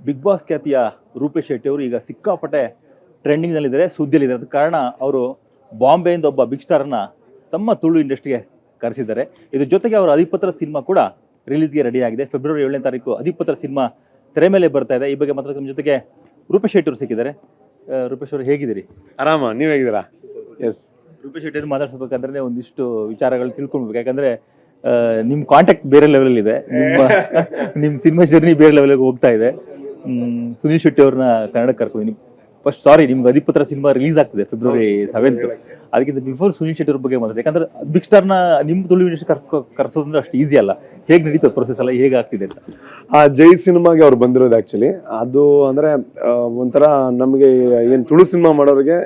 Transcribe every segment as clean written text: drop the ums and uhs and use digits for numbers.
Big boss ಖ್ಯಾತಿಯ ರೂಪೇಶ್ ಶೆಟ್ಟಿ ಅವರು ಈಗ ಸಿಕ್ಕಾಪಟ್ಟೆ ಟ್ರೆಂಡಿಂಗ್ನಲ್ಲಿದ್ದಾರೆ, ಸುದ್ದಿಯಲ್ಲಿದ್ದಾರೆ. ಅದಕ್ಕೆ ಕಾರಣ ಅವರು ಬಾಂಬೆಯಿಂದ ಒಬ್ಬ ಬಿಗ್ ಸ್ಟಾರನ್ನ ತಮ್ಮ ತುಳು ಇಂಡಸ್ಟ್ರಿಗೆ ಕರೆಸಿದ್ದಾರೆ. ಇದ್ರ ಜೊತೆಗೆ ಅವರ ಅಧಿಪತ್ರ ಸಿನಿಮಾ ಕೂಡ ರಿಲೀಸ್ಗೆ ರೆಡಿ ಆಗಿದೆ. ಫೆಬ್ರವರಿ 7ನೇ ತಾರೀಕು ಅಧಿಪತ್ರ ಸಿನಿಮಾ ತೆರೆ ಮೇಲೆ ಬರ್ತಾ ಇದೆ. ಈ ಬಗ್ಗೆ ಮಾತ್ರ ನಿಮ್ಮ ಜೊತೆಗೆ ರೂಪೇಶ್ ಶೆಟ್ಟಿ ಅವರು ಸಿಕ್ಕಿದ್ದಾರೆ. ರೂಪೇಶ್ ಅವರು ಹೇಗಿದ್ದೀರಿ? ಆರಾಮ, ನೀವು ಹೇಗಿದ್ದೀರಾ? ಎಸ್, ರೂಪೇಶ್ ಶೆಟ್ಟಿ ಅವರು ಮಾತಾಡ್ಸ್ಬೇಕಂದ್ರೆ ಒಂದಿಷ್ಟು ವಿಚಾರಗಳು ತಿಳ್ಕೊಳ್ಬೇಕು. ಯಾಕಂದ್ರೆ ನಿಮ್ಮ ಕಾಂಟ್ಯಾಕ್ಟ್ ಬೇರೆ ಲೆವೆಲ್ ಇದೆ, ನಿಮ್ಮ ಸಿನಿಮಾ ಜರ್ನಿ ಬೇರೆ ಲೆವೆಲ್ಗೆ ಹೋಗ್ತಾ ಇದೆ. ಸುನೀಲ್ ಶೆಟ್ಟಿ ಅವ್ರನ್ನ ಕನ್ನಡಕ್ಕೆ ಕರ್ಕೊಂಡಿದ್ದೀನಿ. ಫಸ್ಟ್ ಸಾರಿ, ನಿಮ್ಗೆ ಅಧಿಪತ್ರ ಸಿನಿಮಾ ರಿಲೀಸ್ ಆಗ್ತದೆ ಫೆಬ್ರವರಿ 7th. ಅದಕ್ಕಿಂತ ಬಿಫೋರ್ ಸುನೀಲ್ ಶೆಟ್ಟಿ ಅವ್ರ ಬಗ್ಗೆ ಮಾತಾಡ್ತಾರೆ. ಯಾಕಂದ್ರೆ ಬಿಗ್ ಸ್ಟಾರ್ನ ನಿಮ್ಮ ತುಳು ಇಂಡಸ್ಟ್ರಿ ಕರ್ಸೋದಂದ್ರೆ ಅಷ್ಟು ಈಸಿ ಅಲ್ಲ. ಹೇಗೆ ನಡೀತದೆ ಪ್ರೊಸೆಸ್ ಎಲ್ಲ, ಹೇಗೆ ಆಗ್ತಿದೆ ಅಂತ? ಆ ಜೈ ಸಿನಿಮಾಗೆ ಅವ್ರು ಬಂದಿರೋದು ಆ್ಯಕ್ಚುಲಿ ಅದು ಅಂದರೆ ಒಂಥರ ನಮಗೆ ಏನು ತುಳು ಸಿನಿಮಾ ಮಾಡೋರಿಗೆ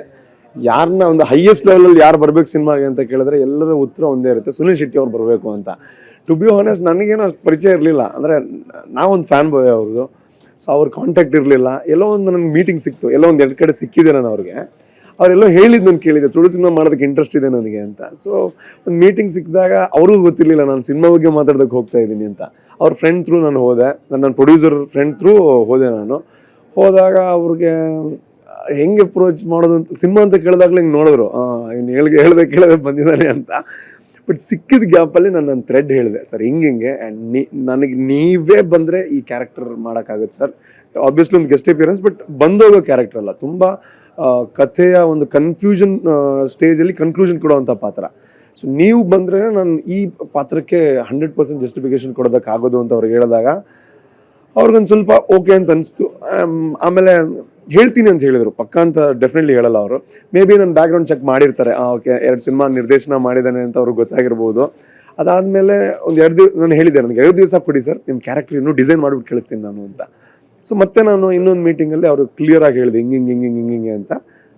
ಯಾರನ್ನ ಒಂದು ಹೈಯೆಸ್ಟ್ ಲೆವೆಲಲ್ಲಿ ಯಾರು ಬರ್ಬೇಕು ಸಿನಿಮಾಗೆ ಅಂತ ಕೇಳಿದ್ರೆ ಎಲ್ಲರ ಉತ್ತರ ಒಂದೇ ಇರುತ್ತೆ, ಸುನೀಲ್ ಶೆಟ್ಟಿ ಅವ್ರು ಬರಬೇಕು ಅಂತ. ಟು ಬಿ ಆನೆಸ್ಟ್ ನನಗೇನು ಅಷ್ಟು ಪರಿಚಯ ಇರಲಿಲ್ಲ. ಅಂದರೆ ನಾವೊಂದು ಫ್ಯಾನ್ ಬಾಯ್ ಅವ್ರದ್ದು. ಸೊ ಅವ್ರ ಕಾಂಟ್ಯಾಕ್ಟ್ ಇರಲಿಲ್ಲ. ಎಲ್ಲೋ ಒಂದು ನನಗೆ ಮೀಟಿಂಗ್ ಸಿಕ್ತು, ಎಲ್ಲೋ ಒಂದು 2 ಕಡೆ ಸಿಕ್ಕಿದೆ ನಾನು ಅವ್ರಿಗೆ. ಅವರೆಲ್ಲೋ ಹೇಳಿದ್ದು ನಾನು ಕೇಳಿದ್ದೆ, ತುಳು ಸಿನಿಮಾ ಮಾಡೋದಕ್ಕೆ ಇಂಟ್ರೆಸ್ಟ್ ಇದೆ ನನಗೆ ಅಂತ. ಸೊ ಒಂದು ಮೀಟಿಂಗ್ ಸಿಕ್ಕಿದಾಗ ಅವ್ರಿಗೂ ಗೊತ್ತಿರಲಿಲ್ಲ ನಾನು ಸಿನಿಮಾ ಬಗ್ಗೆ ಮಾತಾಡೋದಕ್ಕೆ ಹೋಗ್ತಾ ಇದ್ದೀನಿ ಅಂತ. ಅವ್ರ ಫ್ರೆಂಡ್ ಥ್ರೂ ನಾನು ಹೋದೆ, ನನ್ನ ಪ್ರೊಡ್ಯೂಸರ್ ಫ್ರೆಂಡ್ ಥ್ರೂ ಹೋದೆ. ನಾನು ಹೋದಾಗ ಅವ್ರಿಗೆ ಹೆಂಗೆ ಅಪ್ರೋಚ್ ಮಾಡೋದು ಅಂತ ಸಿನಿಮಾ ಅಂತ ಕೇಳಿದಾಗಲೇ ಹಿಂಗೆ ನೋಡಿದ್ರು, ಇನ್ನು ಹೇಳ್ದೆ ಕೇಳದೆ ಬಂದಿದ್ದಾನೆ ಅಂತ. ಬಟ್ ಸಿಕ್ಕಿದ ಗ್ಯಾಪಲ್ಲಿ ನಾನು ನನ್ನ ಥ್ರೆಡ್ ಹೇಳಿದೆ, ಸರ್ ಹಿಂಗೆ ಆ್ಯಂಡ್ ನನಗೆ ನೀವೇ ಬಂದರೆ ಈ ಕ್ಯಾರೆಕ್ಟರ್ ಮಾಡೋಕ್ಕಾಗುತ್ತೆ ಸರ್. ಆಬ್ವಿಯಸ್ಲಿ ಒಂದು ಗೆಸ್ಟ್ ಅಪಿಯರೆನ್ಸ್, ಬಟ್ ಬಂದೋಗೋ ಕ್ಯಾರೆಕ್ಟರ್ ಅಲ್ಲ, ತುಂಬ ಕಥೆಯ ಒಂದು ಕನ್ಫ್ಯೂಷನ್ ಸ್ಟೇಜಲ್ಲಿ ಕನ್ಕ್ಲೂಷನ್ ಕೊಡುವಂಥ ಪಾತ್ರ. ಸೊ ನೀವು ಬಂದರೆ ನಾನು ಈ ಪಾತ್ರಕ್ಕೆ 100% ಜಸ್ಟಿಫಿಕೇಶನ್ ಕೊಡೋದಕ್ಕಾಗೋದು ಅಂತ ಅವ್ರಿಗೆ ಹೇಳಿದಾಗ ಅವ್ರಿಗೊಂದು ಸ್ವಲ್ಪ ಓಕೆ ಅಂತ ಅನಿಸ್ತು. ಆಮೇಲೆ ಹೇಳ್ತೀನಿ ಅಂತ ಹೇಳಿದರು, ಪಕ್ಕ ಅಂತ ಡೆಫಿನೆಟ್ಲಿ ಹೇಳಲ್ಲ ಅವರು. ಮೇ ಬಿ ನನ್ನ ಬ್ಯಾಕ್ಗ್ರೌಂಡ್ ಚೆಕ್ ಮಾಡಿರ್ತಾರೆ, ಓಕೆ 2 ಸಿನಿಮಾ ನಿರ್ದೇಶನ ಮಾಡಿದ್ದಾನೆ ಅಂತ ಅವ್ರಿಗೆ ಗೊತ್ತಾಗಿರ್ಬೋದು. ಅದಾದಮೇಲೆ ಒಂದು 2 ದಿವಸ ನಾನು ಹೇಳಿದ್ದೆ, ನನಗೆ 2 ದಿವಸ ಕೊಡಿ ಸರ್, ನಿಮ್ಮ ಕ್ಯಾರೆಕ್ಟರ್ ಇನ್ನೂ ಡಿಸೈನ್ ಮಾಡಿಬಿಟ್ಟು ಕಳಿಸ್ತೀನಿ ನಾನು ಅಂತ. ಸೊ ಮತ್ತೆ ನಾನು ಇನ್ನೊಂದು ಮೀಟಿಂಗಲ್ಲಿ ಅವರು ಕ್ಲಿಯರಾಗಿ ಹೇಳಿದೆ ಹಿಂಗೆ ಅಂತ.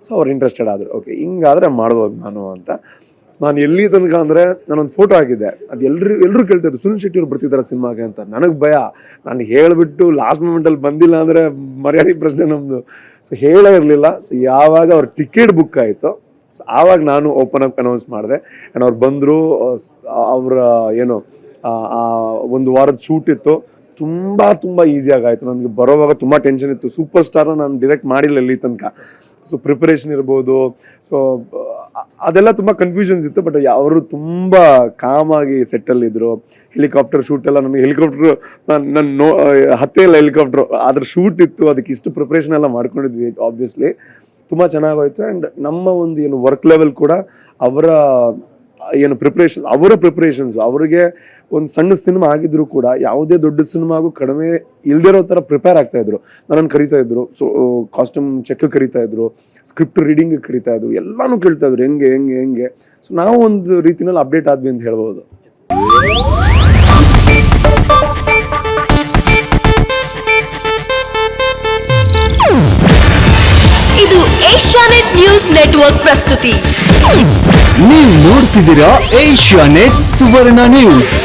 ಸೊ ಅವ್ರು ಇಂಟ್ರೆಸ್ಟೆಡ್ ಆದರು, ಓಕೆ ಹಿಂಗಾದರೆ ಮಾಡ್ಬೋದು ನಾನು ಅಂತ. ನಾನು ಎಲ್ಲಿ ತನಕ ಅಂದರೆ ನಾನೊಂದು ಫೋಟೋ ಹಾಕಿದ್ದೆ, ಅದು ಎಲ್ಲರೂ ಕೇಳ್ತಾಯಿದ್ರು ಸುನೀಲ್ ಶೆಟ್ಟಿ ಅವ್ರು ಬರ್ತಿದ್ದಾರೆ ಸಿನಿಮಾಗೆ ಅಂತ. ನನಗೆ ಭಯ, ನಾನು ಹೇಳಿಬಿಟ್ಟು ಲಾಸ್ಟ್ ಮೂಮೆಂಟಲ್ಲಿ ಬಂದಿಲ್ಲ ಅಂದರೆ ಮರ್ಯಾದೆ ಪ್ರಶ್ನೆ ನಮ್ಮದು. ಸೊ ಹೇಳೇ ಇರಲಿಲ್ಲ. ಸೊ ಯಾವಾಗ ಅವ್ರ ಟಿಕೆಟ್ ಬುಕ್ ಆಯಿತು, ಸೊ ಆವಾಗ ನಾನು ಓಪನ್ ಅಪ್ ಅನೌನ್ಸ್ ಮಾಡಿದೆ. ಆ್ಯಂಡ್ ಅವ್ರು ಬಂದರು. ಅವರ ಏನು ಒಂದು ವಾರದ ಶೂಟ್ ಇತ್ತು, ತುಂಬ ಈಸಿಯಾಗಾಯಿತು. ನನಗೆ ಬರೋವಾಗ ತುಂಬ ಟೆನ್ಷನ್ ಇತ್ತು. ಸೂಪರ್ ಸ್ಟಾರ್ನ ನಾನು ಡೈರೆಕ್ಟ್ ಮಾಡಿಲ್ಲ ಇಲ್ಲಿ ತನಕ. ಸೊ ಪ್ರಿಪರೇಷನ್ ಇರ್ಬೋದು, ಸೊ ಅದೆಲ್ಲ ತುಂಬ ಕನ್ಫ್ಯೂಷನ್ಸ್ ಇತ್ತು. ಬಟ್ ಅವರು ತುಂಬ ಕಾಮಾಗಿ ಸೆಟ್ಟಲ್ಲಿದ್ದರು. ಹೆಲಿಕಾಪ್ಟರ್ ಶೂಟೆಲ್ಲ, ನನಗೆ ಹೆಲಿಕಾಪ್ಟ್ರು ನಾನು ಹತ್ತೇ ಇಲ್ಲ ಹೆಲಿಕಾಪ್ಟ್ರು, ಅದ್ರ ಶೂಟ್ ಇತ್ತು. ಅದಕ್ಕೆ ಇಷ್ಟು ಪ್ರಿಪ್ರೇಷನ್ ಎಲ್ಲ ಮಾಡ್ಕೊಂಡಿದ್ವಿ. ಆಬ್ವಿಯಸ್ಲಿ ತುಂಬ ಚೆನ್ನಾಗೋಯ್ತು. ಆ್ಯಂಡ್ ನಮ್ಮ ಒಂದು ಏನು ವರ್ಕ್ ಲೆವೆಲ್ ಕೂಡ ಅವರ ಏನು ಪ್ರಿಪ್ರೇಷನ್ಸ್ ಅವರಿಗೆ ಒಂದು ಸಣ್ಣ ಸಿನಿಮಾ ಆಗಿದ್ರು ಕೂಡ ಯಾವುದೇ ದೊಡ್ಡ ಸಿನಿಮಾಗೂ ಕಡಿಮೆ ಇಲ್ದಿರೋ ಥರ ಪ್ರಿಪೇರ್ ಆಗ್ತಾ ಇದ್ರು. ನನ್ನನ್ನು ಕರಿತಾ ಇದ್ರು. ಸೊ ಕಾಸ್ಟ್ಯೂಮ್ ಚೆಕ್ ಕರಿತಾ ಇದ್ರು, ಸ್ಕ್ರಿಪ್ಟ್ ರೀಡಿಂಗ್ ಕರಿತಾ ಇದ್ರು, ಎಲ್ಲಾನು ಕೇಳ್ತಾ ಇದ್ರು ಹೆಂಗೆ. ಸೊ ನಾವು ಒಂದು ರೀತಿನಲ್ಲಿ ಅಪ್ಡೇಟ್ ಆದ್ವಿ ಅಂತ ಹೇಳ್ಬೋದು. ಇದು ಏಷ್ಯಾನೆಟ್ ನ್ಯೂಸ್ ನೆಟ್ವರ್ಕ್ ಪ್ರಸ್ತುತಿ. ನೀವು ನೋಡ್ತಿದ್ದೀರಾ ಏಷ್ಯಾನೆಟ್ ಸುವರ್ಣ ನ್ಯೂಸ್.